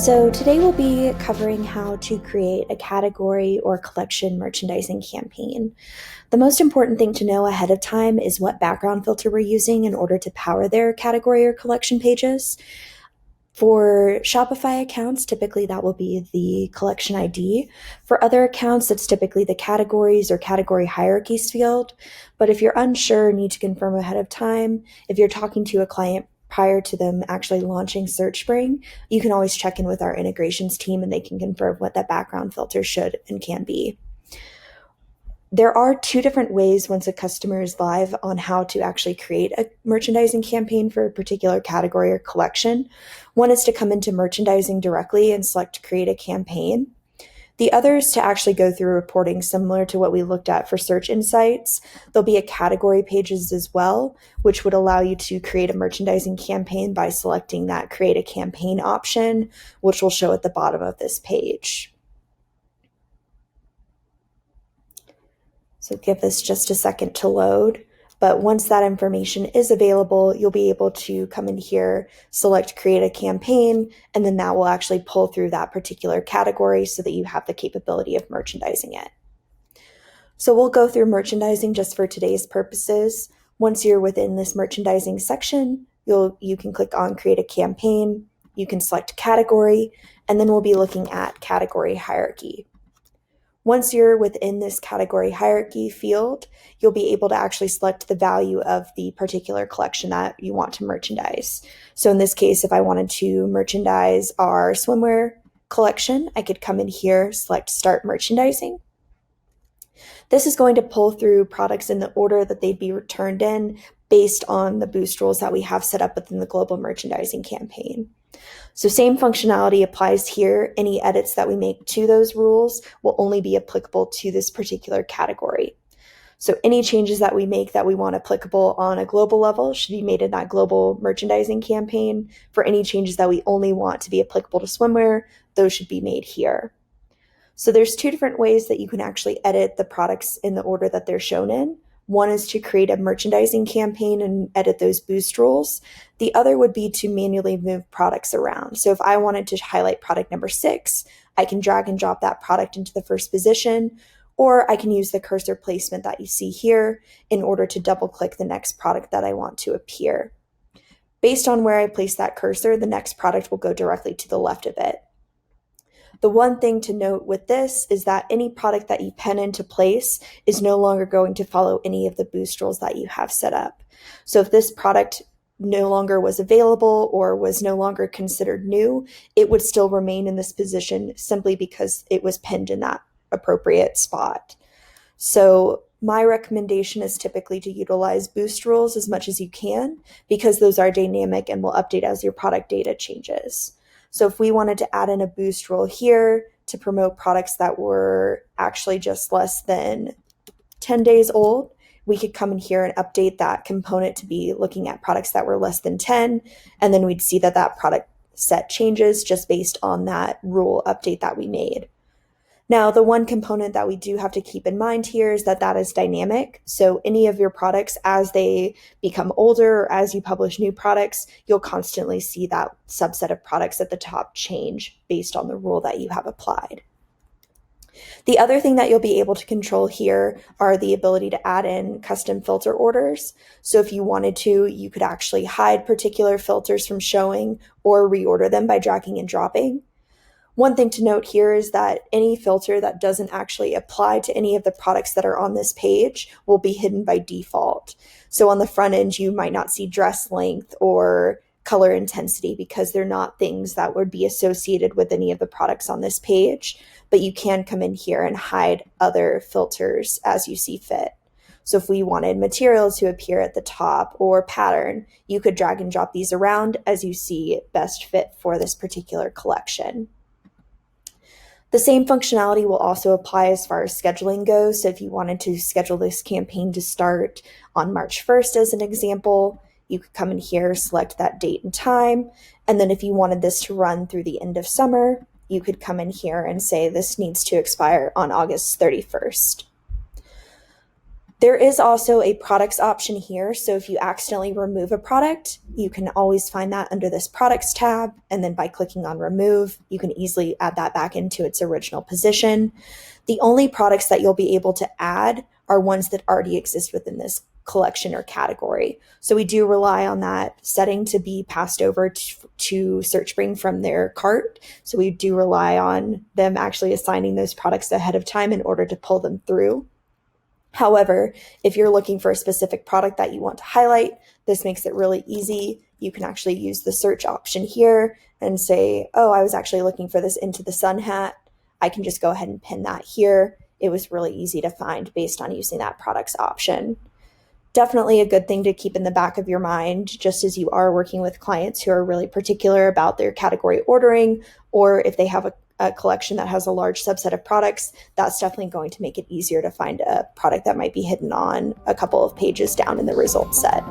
So today we'll be covering how to create a category or collection merchandising campaign. The most important thing to know ahead of time is what background filter we're using in order to power their category or collection pages. For Shopify accounts, typically that will be the collection ID. For other accounts, it's typically the categories or category hierarchies field. But if you're unsure, need to confirm ahead of time, if you're talking to a client prior to them actually launching Searchspring, you can always check in with our integrations team and they can confirm what that background filter should and can be. There are two different ways once a customer is live on how to actually create a merchandising campaign for a particular category or collection. One is to come into merchandising directly and select create a campaign. The other is to actually go through reporting similar to what we looked at for search insights. There'll be a category pages as well, which would allow you to create a merchandising campaign by selecting that create a campaign option, which will show at the bottom of this page. So give this just a second to load. But once that information is available, you'll be able to come in here, select create a campaign, and then that will actually pull through that particular category so that you have the capability of merchandising it. So we'll go through merchandising just for today's purposes. Once you're within this merchandising section, you can click on create a campaign, you can select category, and then we'll be looking at category hierarchy. Once you're within this category hierarchy field, you'll be able to actually select the value of the particular collection that you want to merchandise. So in this case, if I wanted to merchandise our swimwear collection, I could come in here, select start merchandising. This is going to pull through products in the order that they'd be returned in based on the boost rules that we have set up within the global merchandising campaign. So same functionality applies here. Any edits that we make to those rules will only be applicable to this particular category. So any changes that we make that we want applicable on a global level should be made in that global merchandising campaign. For any changes that we only want to be applicable to swimwear, those should be made here. So there's two different ways that you can actually edit the products in the order that they're shown in. One is to create a merchandising campaign and edit those boost rules. The other would be to manually move products around. So if I wanted to highlight product number 6, I can drag and drop that product into the first position, or I can use the cursor placement that you see here in order to double click the next product that I want to appear. Based on where I place that cursor, the next product will go directly to the left of it. The one thing to note with this is that any product that you pen into place is no longer going to follow any of the boost rules that you have set up. So if this product no longer was available or was no longer considered new, it would still remain in this position simply because it was pinned in that appropriate spot. So my recommendation is typically to utilize boost rules as much as you can because those are dynamic and will update as your product data changes. So if we wanted to add in a boost rule here to promote products that were actually just less than 10 days old, we could come in here and update that component to be looking at products that were less than 10, and then we'd see that that product set changes just based on that rule update that we made. Now, the one component that we do have to keep in mind here is that that is dynamic. So any of your products, as they become older or as you publish new products, you'll constantly see that subset of products at the top change based on the rule that you have applied. The other thing that you'll be able to control here are the ability to add in custom filter orders. So if you wanted to, you could actually hide particular filters from showing or reorder them by dragging and dropping. One thing to note here is that any filter that doesn't actually apply to any of the products that are on this page will be hidden by default. So on the front end, you might not see dress length or color intensity because they're not things that would be associated with any of the products on this page, but you can come in here and hide other filters as you see fit. So if we wanted material to appear at the top or pattern, you could drag and drop these around as you see best fit for this particular collection. The same functionality will also apply as far as scheduling goes. So if you wanted to schedule this campaign to start on March 1st as an example, you could come in here, select that date and time. And then if you wanted this to run through the end of summer, you could come in here and say this needs to expire on August 31st. There is also a products option here. So if you accidentally remove a product, you can always find that under this products tab. And then by clicking on remove, you can easily add that back into its original position. The only products that you'll be able to add are ones that already exist within this collection or category. So we do rely on that setting to be passed over to Searchspring from their cart. So we do rely on them actually assigning those products ahead of time in order to pull them through. However, if you're looking for a specific product that you want to highlight, this makes it really easy. You can actually use the search option here and say, oh, I was actually looking for this Into the Sun hat. I can just go ahead and pin that here. It was really easy to find based on using that products option. Definitely a good thing to keep in the back of your mind, just as you are working with clients who are really particular about their category ordering, or if they have a collection that has a large subset of products, that's definitely going to make it easier to find a product that might be hidden on a couple of pages down in the results set.